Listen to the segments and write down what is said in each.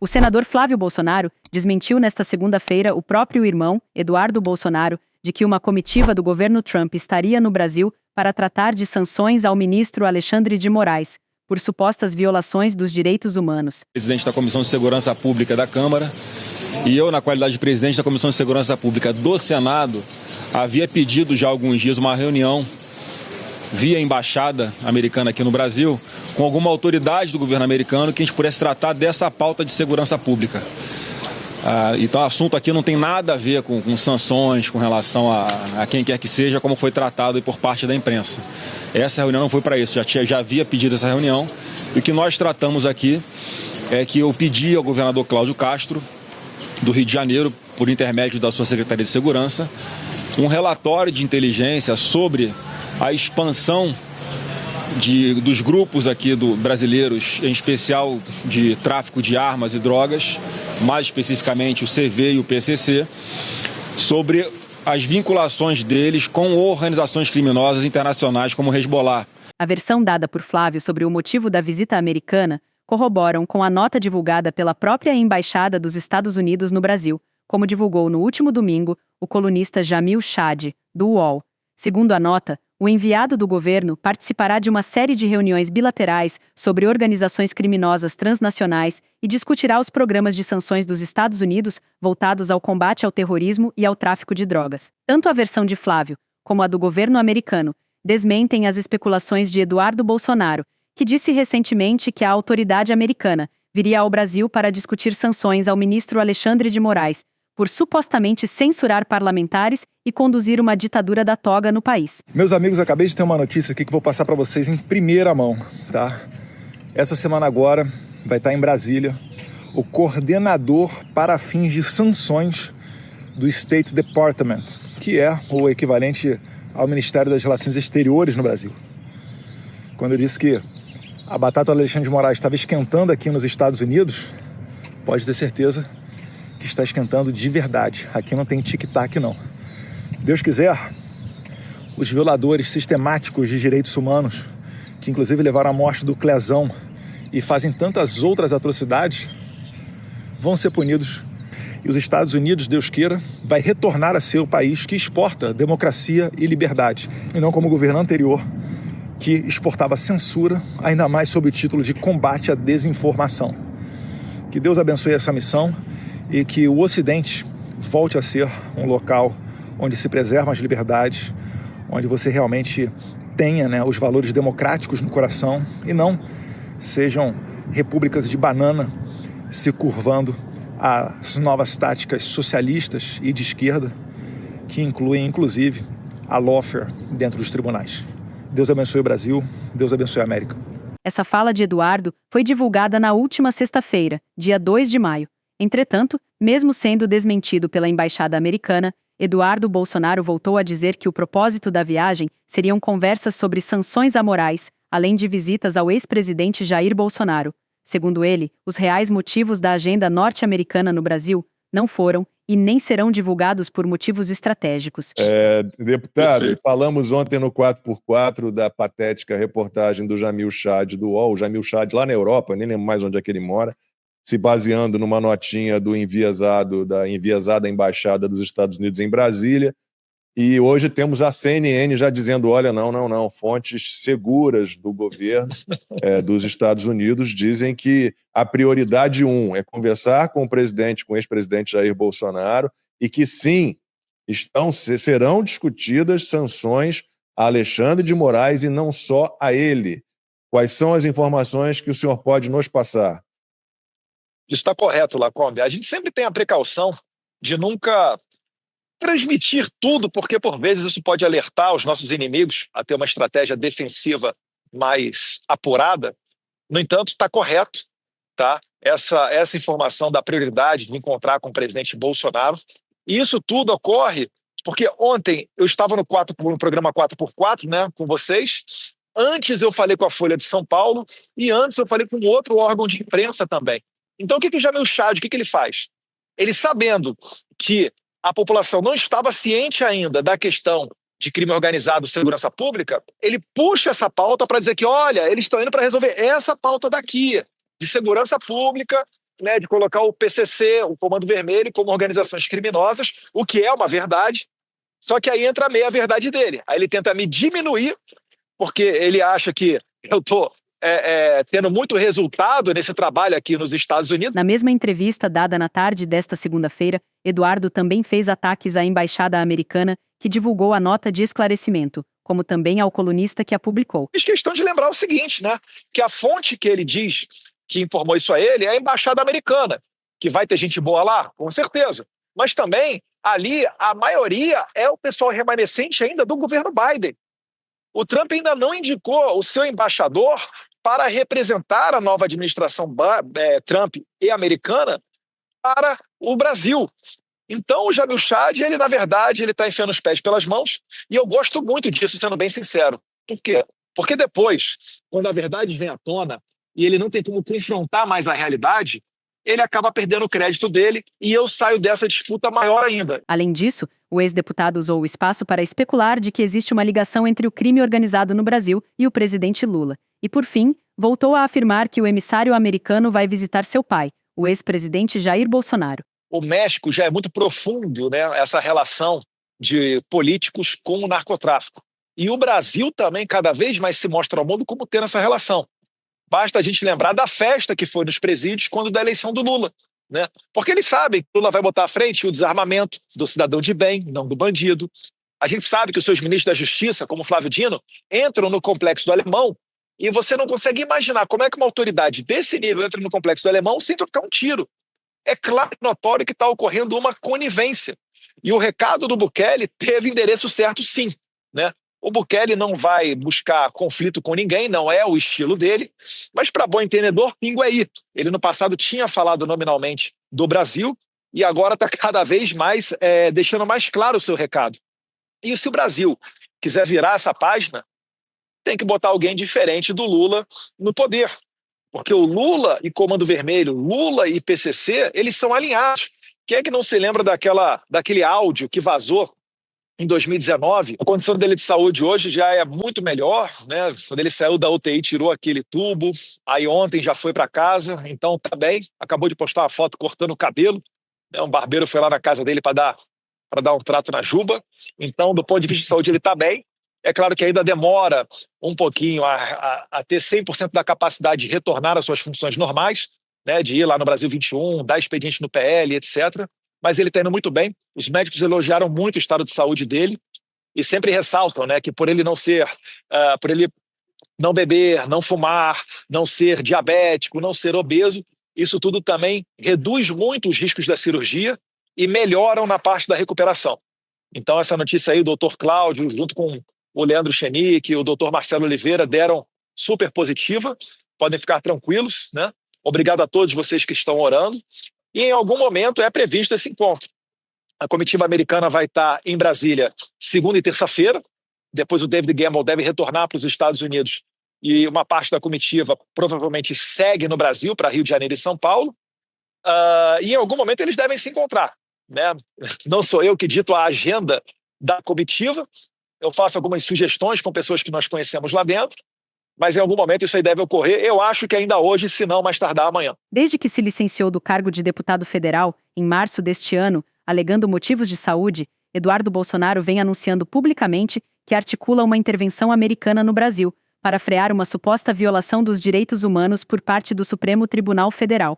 O senador Flávio Bolsonaro desmentiu nesta segunda-feira o próprio irmão, Eduardo Bolsonaro, de que uma comitiva do governo Trump estaria no Brasil para tratar de sanções ao ministro Alexandre de Moraes, por supostas violações dos direitos humanos. Presidente da Comissão de Segurança Pública da Câmara e eu, na qualidade de presidente da Comissão de Segurança Pública do Senado, havia pedido já há alguns dias uma reunião via embaixada americana aqui no Brasil, com alguma autoridade do governo americano que a gente pudesse tratar dessa pauta de segurança pública. Então o assunto aqui não tem nada a ver com sanções, com relação a quem quer que seja, como foi tratado por parte da imprensa. Essa reunião não foi para isso, já havia pedido essa reunião, e o que nós tratamos aqui é que eu pedi ao governador Cláudio Castro, do Rio de Janeiro, por intermédio da sua Secretaria de Segurança, um relatório de inteligência sobre a expansão dos grupos aqui brasileiros, em especial de tráfico de armas e drogas, mais especificamente o CV e o PCC, sobre as vinculações deles com organizações criminosas internacionais como o Hezbollah. A versão dada por Flávio sobre o motivo da visita americana corroboram com a nota divulgada pela própria Embaixada dos Estados Unidos no Brasil, como divulgou no último domingo o colunista Jamil Chad, do UOL. Segundo a nota, o enviado do governo participará de uma série de reuniões bilaterais sobre organizações criminosas transnacionais e discutirá os programas de sanções dos Estados Unidos voltados ao combate ao terrorismo e ao tráfico de drogas. Tanto a versão de Flávio, como a do governo americano, desmentem as especulações de Eduardo Bolsonaro, que disse recentemente que a autoridade americana viria ao Brasil para discutir sanções ao ministro Alexandre de Moraes, por supostamente censurar parlamentares e conduzir uma ditadura da toga no país. Meus amigos, acabei de ter uma notícia aqui que vou passar para vocês em primeira mão, tá? Essa semana agora vai estar em Brasília o coordenador para fins de sanções do State Department, que é o equivalente ao Ministério das Relações Exteriores no Brasil. Quando eu disse que a batata do Alexandre de Moraes estava esquentando aqui nos Estados Unidos, pode ter certeza que está esquentando de verdade. Aqui não tem tic-tac, não. Deus quiser, os violadores sistemáticos de direitos humanos, que inclusive levaram à morte do Clezão e fazem tantas outras atrocidades, vão ser punidos. E os Estados Unidos, Deus queira, vai retornar a ser o país que exporta democracia e liberdade, e não como o governo anterior, que exportava censura, ainda mais sob o título de combate à desinformação. Que Deus abençoe essa missão e que o Ocidente volte a ser um local onde se preservam as liberdades, onde você realmente tenha, né, os valores democráticos no coração e não sejam repúblicas de banana se curvando às novas táticas socialistas e de esquerda, que incluem, inclusive, a lawfare dentro dos tribunais. Deus abençoe o Brasil, Deus abençoe a América. Essa fala de Eduardo foi divulgada na última sexta-feira, dia 2 de maio. Entretanto, mesmo sendo desmentido pela Embaixada Americana, Eduardo Bolsonaro voltou a dizer que o propósito da viagem seriam conversas sobre sanções a Moraes, além de visitas ao ex-presidente Jair Bolsonaro. Segundo ele, os reais motivos da agenda norte-americana no Brasil não foram e nem serão divulgados por motivos estratégicos. Deputado, falamos ontem no 4x4 da patética reportagem do Jamil Chad, do UOL. O Jamil Chad lá na Europa, nem lembro mais onde é que ele mora, se baseando numa notinha da enviesada Embaixada dos Estados Unidos em Brasília. E hoje temos a CNN já dizendo, olha, não, fontes seguras do governo dos Estados Unidos dizem que a prioridade 1 é conversar com o ex-presidente Jair Bolsonaro e que sim, serão discutidas sanções a Alexandre de Moraes e não só a ele. Quais são as informações que o senhor pode nos passar? Isso está correto, Lacombe. A gente sempre tem a precaução de nunca transmitir tudo, porque por vezes isso pode alertar os nossos inimigos a ter uma estratégia defensiva mais apurada. No entanto, está correto, tá? Essa informação da prioridade de encontrar com o presidente Bolsonaro. E isso tudo ocorre porque ontem eu estava no programa 4x4, né, com vocês. Antes eu falei com a Folha de São Paulo e antes eu falei com outro órgão de imprensa também. Então o que Jamil Chad, o que ele faz? Ele, sabendo que a população não estava ciente ainda da questão de crime organizado, segurança pública, ele puxa essa pauta para dizer que, olha, eles estão indo para resolver essa pauta daqui, de segurança pública né, de colocar o PCC, o Comando Vermelho, como organizações criminosas, o que é uma verdade, só que aí entra a meia-verdade dele. Aí ele tenta me diminuir, porque ele acha que eu estou tendo muito resultado nesse trabalho aqui nos Estados Unidos. Na mesma entrevista dada na tarde desta segunda-feira, Eduardo também fez ataques à embaixada americana, que divulgou a nota de esclarecimento, como também ao colunista que a publicou. Fiz questão de lembrar o seguinte, né, que a fonte que ele diz que informou isso a ele é a embaixada americana, que vai ter gente boa lá, com certeza. Mas também, ali, a maioria é o pessoal remanescente ainda do governo Biden. O Trump ainda não indicou o seu embaixador para representar a nova administração Trump e americana para o Brasil. Então, o Jamil Chad, ele, na verdade, ele está enfiando os pés pelas mãos, e eu gosto muito disso, sendo bem sincero. Por quê? Porque depois, quando a verdade vem à tona e ele não tem como confrontar mais a realidade, ele acaba perdendo o crédito dele e eu saio dessa disputa maior ainda. Além disso, o ex-deputado usou o espaço para especular de que existe uma ligação entre o crime organizado no Brasil e o presidente Lula. E, por fim, voltou a afirmar que o emissário americano vai visitar seu pai, o ex-presidente Jair Bolsonaro. O México já é muito profundo, né, essa relação de políticos com o narcotráfico. E o Brasil também cada vez mais se mostra ao mundo como tendo essa relação. Basta a gente lembrar da festa que foi nos presídios quando da eleição do Lula, né? Porque eles sabem que Lula vai botar à frente o desarmamento do cidadão de bem, não do bandido. A gente sabe que os seus ministros da Justiça, como Flávio Dino, entram no Complexo do Alemão e você não consegue imaginar como é que uma autoridade desse nível entra no Complexo do Alemão sem trocar um tiro. É claro e notório que está ocorrendo uma conivência. E o recado do Bukele teve endereço certo, sim, né? O Bukele não vai buscar conflito com ninguém, não é o estilo dele, mas para bom entendedor, pingo é aí. Ele no passado tinha falado nominalmente do Brasil e agora está cada vez mais deixando mais claro o seu recado. E se o Brasil quiser virar essa página, tem que botar alguém diferente do Lula no poder. Porque o Lula e Comando Vermelho, Lula e PCC, eles são alinhados. Quem é que não se lembra daquele áudio que vazou em 2019? A condição dele de saúde hoje já é muito melhor, né? Quando ele saiu da UTI, tirou aquele tubo, aí ontem já foi para casa, então tá bem. Acabou de postar uma foto cortando o cabelo, né? Um barbeiro foi lá na casa dele para dar um trato na juba. Então, do ponto de vista de saúde, ele tá bem. É claro que ainda demora um pouquinho a ter 100% da capacidade de retornar às suas funções normais, né, de ir lá no Brasil 21, dar expediente no PL, etc. Mas ele está indo muito bem. Os médicos elogiaram muito o estado de saúde dele e sempre ressaltam, né, que por ele não beber, não fumar, não ser diabético, não ser obeso, isso tudo também reduz muito os riscos da cirurgia e melhoram na parte da recuperação. Então, essa notícia aí, o doutor Cláudio, junto com o Leandro Chenique, o doutor Marcelo Oliveira, deram super positiva. Podem ficar tranquilos, né? Obrigado a todos vocês que estão orando. E em algum momento é previsto esse encontro. A comitiva americana vai estar em Brasília segunda e terça-feira. Depois o David Gamble deve retornar para os Estados Unidos. E uma parte da comitiva provavelmente segue no Brasil, para Rio de Janeiro e São Paulo. E em algum momento eles devem se encontrar, né? Não sou eu que dito a agenda da comitiva. Eu faço algumas sugestões com pessoas que nós conhecemos lá dentro, mas em algum momento isso aí deve ocorrer. Eu acho que ainda hoje, se não mais tardar amanhã. Desde que se licenciou do cargo de deputado federal, em março deste ano, alegando motivos de saúde, Eduardo Bolsonaro vem anunciando publicamente que articula uma intervenção americana no Brasil para frear uma suposta violação dos direitos humanos por parte do Supremo Tribunal Federal.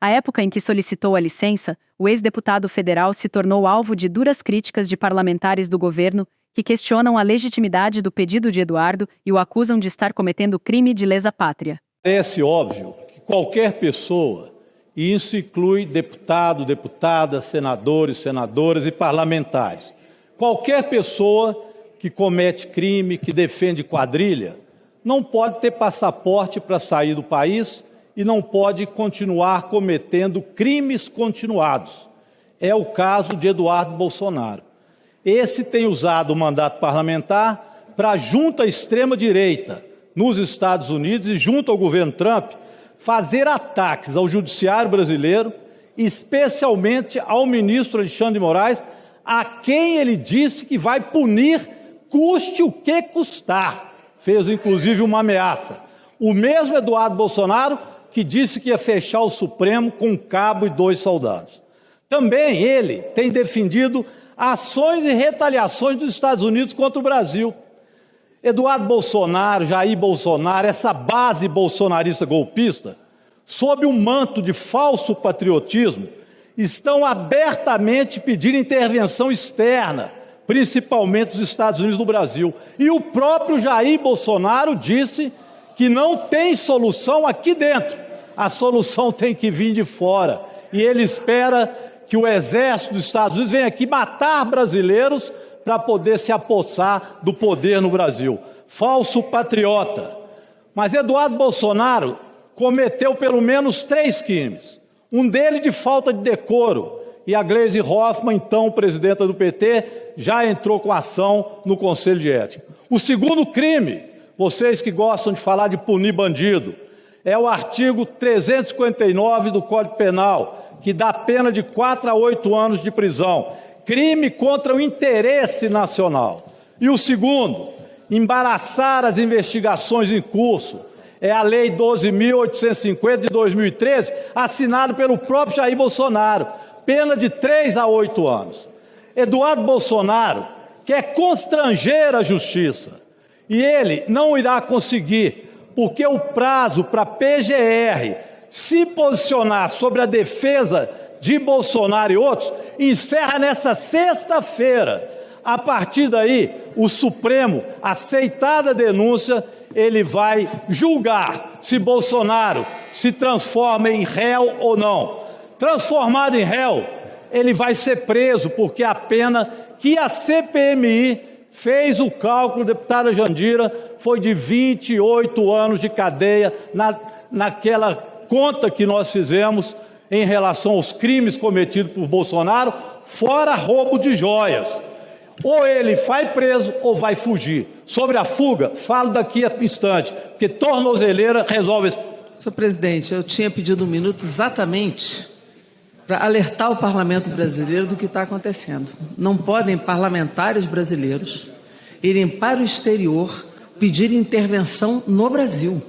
À época em que solicitou a licença, o ex-deputado federal se tornou alvo de duras críticas de parlamentares do governo que questionam a legitimidade do pedido de Eduardo e o acusam de estar cometendo crime de lesa pátria. Parece óbvio que qualquer pessoa, e isso inclui deputado, deputada, senadores, senadoras e parlamentares, qualquer pessoa que comete crime, que defende quadrilha, não pode ter passaporte para sair do país e não pode continuar cometendo crimes continuados. É o caso de Eduardo Bolsonaro. Esse tem usado o mandato parlamentar para, junto à extrema-direita nos Estados Unidos e junto ao governo Trump, fazer ataques ao judiciário brasileiro, especialmente ao ministro Alexandre de Moraes, a quem ele disse que vai punir, custe o que custar. Fez, inclusive, uma ameaça. O mesmo Eduardo Bolsonaro que disse que ia fechar o Supremo com um cabo e 2 soldados. Também ele tem defendido ações e retaliações dos Estados Unidos contra o Brasil. Eduardo Bolsonaro, Jair Bolsonaro, essa base bolsonarista golpista, sob um manto de falso patriotismo, estão abertamente pedindo intervenção externa, principalmente dos Estados Unidos do Brasil. E o próprio Jair Bolsonaro disse que não tem solução aqui dentro, a solução tem que vir de fora. E ele espera que o exército dos Estados Unidos venha aqui matar brasileiros para poder se apossar do poder no Brasil. Falso patriota. Mas Eduardo Bolsonaro cometeu pelo menos 3 crimes. Um deles de falta de decoro. E a Gleisi Hoffmann, então presidenta do PT, já entrou com ação no Conselho de Ética. O segundo crime, vocês que gostam de falar de punir bandido, é o artigo 359 do Código Penal, que dá pena de 4 a 8 anos de prisão. Crime contra o interesse nacional. E o segundo, embaraçar as investigações em curso. É a Lei 12.850 de 2013, assinada pelo próprio Jair Bolsonaro. Pena de 3 a 8 anos. Eduardo Bolsonaro quer constranger a justiça. E ele não irá conseguir, porque o prazo para a PGR se posicionar sobre a defesa de Bolsonaro e outros encerra nessa sexta-feira. A partir daí, o Supremo, aceitada a denúncia, ele vai julgar se Bolsonaro se transforma em réu ou não. Transformado em réu, ele vai ser preso, porque a pena que a CPMI fez o cálculo, deputada Jandira, foi de 28 anos de cadeia naquela conta que nós fizemos em relação aos crimes cometidos por Bolsonaro, fora roubo de joias. Ou ele vai preso ou vai fugir. Sobre a fuga, falo daqui a instante, porque tornozeleira resolve esse... Senhor presidente, eu tinha pedido 1 minuto exatamente para alertar o parlamento brasileiro do que está acontecendo. Não podem parlamentares brasileiros irem para o exterior pedir intervenção no Brasil.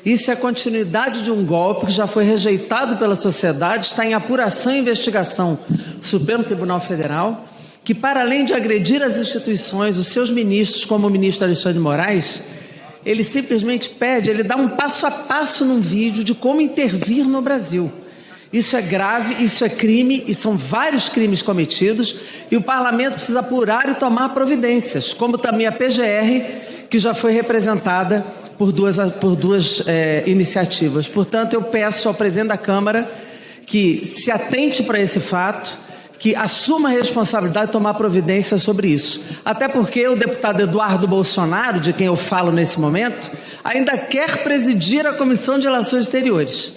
Isso é a continuidade de um golpe que já foi rejeitado pela sociedade, está em apuração e investigação do Supremo Tribunal Federal, que, para além de agredir as instituições, os seus ministros, como o ministro Alexandre de Moraes, ele simplesmente pede, ele dá um passo a passo num vídeo de como intervir no Brasil. Isso é grave, isso é crime, e são vários crimes cometidos, e o parlamento precisa apurar e tomar providências, como também a PGR, que já foi representada por duas iniciativas. Portanto, eu peço ao presidente da Câmara que se atente para esse fato, que assuma a responsabilidade de tomar providência sobre isso. Até porque o deputado Eduardo Bolsonaro, de quem eu falo nesse momento, ainda quer presidir a Comissão de Relações Exteriores.